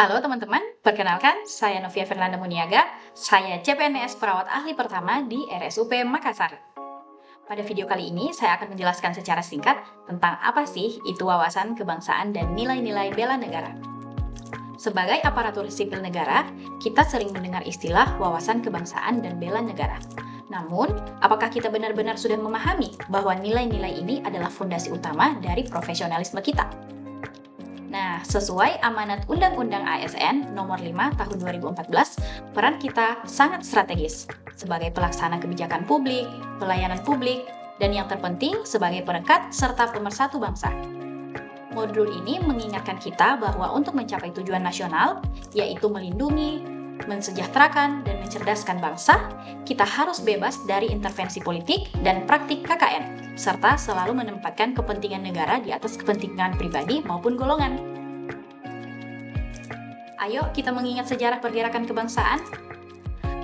Halo teman-teman, perkenalkan saya Novia Fernanda Muniaga, saya CPNS Perawat Ahli Pertama di RSUP Makassar. Pada video kali ini saya akan menjelaskan secara singkat tentang apa sih itu wawasan kebangsaan dan nilai-nilai bela negara. Sebagai aparatur sipil negara, kita sering mendengar istilah wawasan kebangsaan dan bela negara. Namun, apakah kita benar-benar sudah memahami bahwa nilai-nilai ini adalah fondasi utama dari profesionalisme kita? Nah, sesuai amanat Undang-Undang ASN Nomor 5 Tahun 2014, peran kita sangat strategis sebagai pelaksana kebijakan publik, pelayanan publik, dan yang terpenting sebagai perekat serta pemersatu bangsa. Modul ini mengingatkan kita bahwa untuk mencapai tujuan nasional, yaitu melindungi, mensejahterakan, dan mencerdaskan bangsa, kita harus bebas dari intervensi politik dan praktik KKN, serta selalu menempatkan kepentingan negara di atas kepentingan pribadi maupun golongan. Ayo kita mengingat sejarah pergerakan kebangsaan.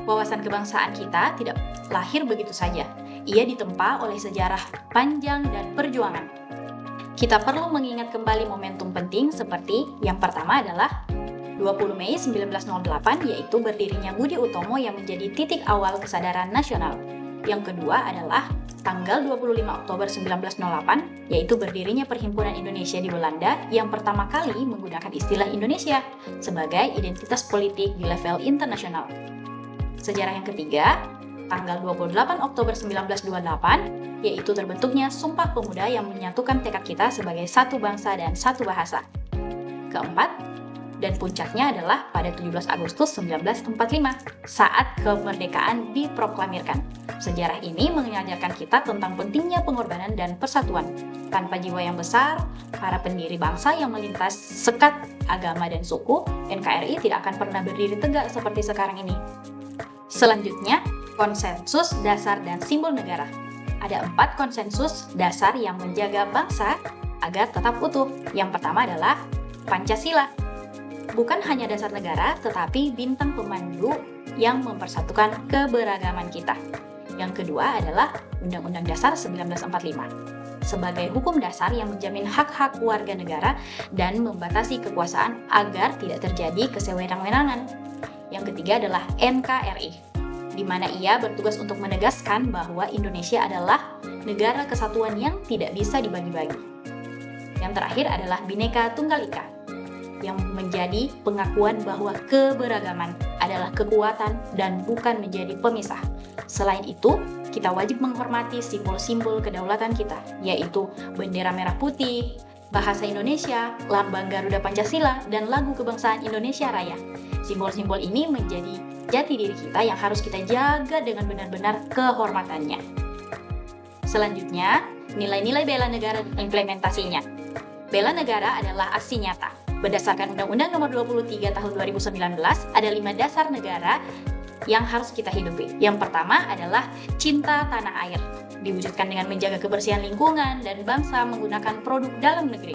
Wawasan kebangsaan kita tidak lahir begitu saja. Ia ditempa oleh sejarah panjang dan perjuangan. Kita perlu mengingat kembali momentum penting seperti yang pertama adalah 20 Mei 1908, yaitu berdirinya Budi Utomo yang menjadi titik awal kesadaran nasional. Yang kedua adalah tanggal 25 Oktober 1908, yaitu berdirinya Perhimpunan Indonesia di Belanda yang pertama kali menggunakan istilah Indonesia sebagai identitas politik di level internasional. Sejarah yang ketiga, tanggal 28 Oktober 1928, yaitu terbentuknya Sumpah Pemuda yang menyatukan tekad kita sebagai satu bangsa dan satu bahasa. Keempat, dan puncaknya adalah pada 17 Agustus 1945, saat kemerdekaan diproklamirkan. Sejarah ini mengajarkan kita tentang pentingnya pengorbanan dan persatuan. Tanpa jiwa yang besar, para pendiri bangsa yang melintas sekat agama dan suku, NKRI tidak akan pernah berdiri tegak seperti sekarang ini. Selanjutnya, konsensus dasar dan simbol negara. Ada 4 konsensus dasar yang menjaga bangsa agar tetap utuh. Yang pertama adalah Pancasila. Bukan hanya dasar negara, tetapi bintang pemandu yang mempersatukan keberagaman kita. Yang kedua adalah Undang-Undang Dasar 1945, sebagai hukum dasar yang menjamin hak-hak warga negara dan membatasi kekuasaan agar tidak terjadi kesewenang-wenangan. Yang ketiga adalah NKRI, di mana ia bertugas untuk menegaskan bahwa Indonesia adalah negara kesatuan yang tidak bisa dibagi-bagi. Yang terakhir adalah Bhinneka Tunggal Ika, yang menjadi pengakuan bahwa keberagaman adalah kekuatan dan bukan menjadi pemisah. Selain itu, kita wajib menghormati simbol-simbol kedaulatan kita, yaitu bendera merah putih, bahasa Indonesia, lambang Garuda Pancasila, dan lagu kebangsaan Indonesia Raya. Simbol-simbol ini menjadi jati diri kita yang harus kita jaga dengan benar-benar kehormatannya. Selanjutnya, nilai-nilai bela negara dan implementasinya. Bela negara adalah aksi nyata. Berdasarkan Undang-Undang Nomor 23 Tahun 2019, ada 5 dasar negara yang harus kita hidupi. Yang pertama adalah cinta tanah air, diwujudkan dengan menjaga kebersihan lingkungan dan bangsa menggunakan produk dalam negeri.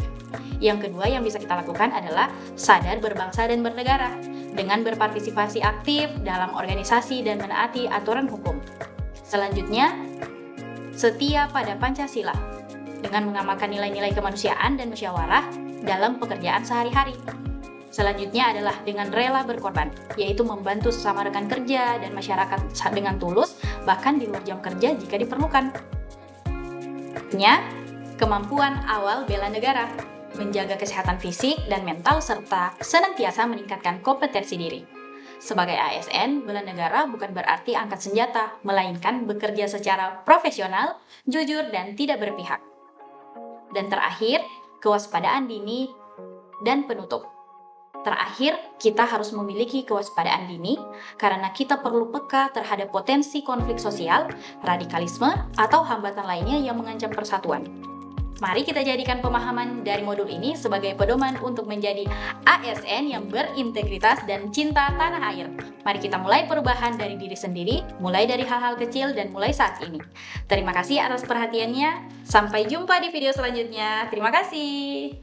Yang kedua yang bisa kita lakukan adalah sadar berbangsa dan bernegara, dengan berpartisipasi aktif dalam organisasi dan menaati aturan hukum. Selanjutnya, setia pada Pancasila, dengan mengamalkan nilai-nilai kemanusiaan dan musyawarah dalam pekerjaan sehari-hari. Selanjutnya adalah dengan rela berkorban, yaitu membantu sesama rekan kerja dan masyarakat dengan tulus, bahkan di luar jam kerja jika diperlukan. Kemampuan awal bela negara, menjaga kesehatan fisik dan mental serta senantiasa meningkatkan kompetensi diri. Sebagai ASN, bela negara bukan berarti angkat senjata, melainkan bekerja secara profesional, jujur, dan tidak berpihak. Dan terakhir, kewaspadaan dini dan penutup. Terakhir, kita harus memiliki kewaspadaan dini karena kita perlu peka terhadap potensi konflik sosial, radikalisme, atau hambatan lainnya yang mengancam persatuan. Mari kita jadikan pemahaman dari modul ini sebagai pedoman untuk menjadi ASN yang berintegritas dan cinta tanah air. Mari kita mulai perubahan dari diri sendiri, mulai dari hal-hal kecil dan mulai saat ini. Terima kasih atas perhatiannya. Sampai jumpa di video selanjutnya. Terima kasih.